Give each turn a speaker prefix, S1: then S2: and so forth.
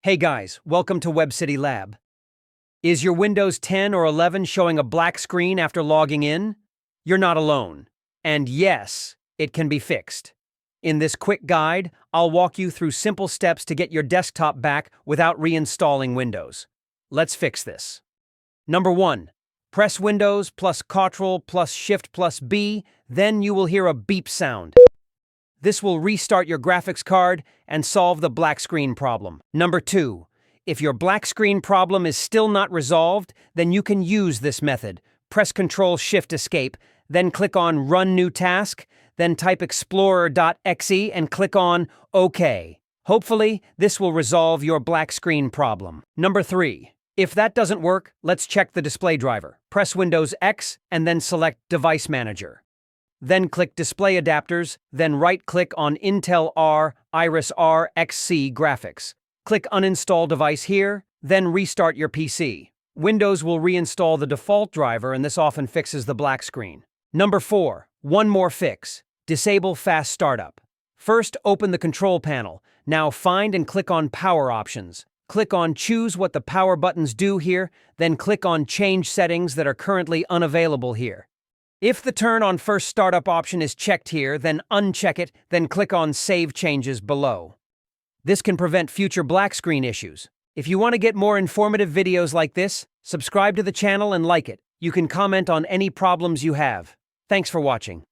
S1: Hey guys, welcome to Web City Lab. Is your Windows 10 or 11 showing a black screen after logging in? You're not alone. And yes, it can be fixed. In this quick guide, I'll walk you through simple steps to get your desktop back without reinstalling Windows. Let's fix this. Number 1. Press Windows plus Ctrl plus Shift plus B, then you will hear a beep sound. This will restart your graphics card and solve the black screen problem. Number 2. If your black screen problem is still not resolved, then you can use this method. Press Ctrl-Shift-Escape, then click on Run New Task, then type explorer.exe and click on OK. Hopefully, this will resolve your black screen problem. Number 3. If that doesn't work, let's check the display driver. Press Windows X and then select Device Manager. Then click Display Adapters, then right-click on Intel R, Iris R, XC Graphics. Click Uninstall Device here, then restart your PC. Windows will reinstall the default driver, and this often fixes the black screen. Number 4. One more fix. Disable Fast Startup. First, open the control panel. Now find and click on Power Options. Click on Choose what the power buttons do here, then click on Change Settings that are currently unavailable here. If the Turn on First Startup option is checked here, then uncheck it, then click on Save Changes below. This can prevent future black screen issues. If you want to get more informative videos like this, subscribe to the channel and like it. You can comment on any problems you have. Thanks for watching.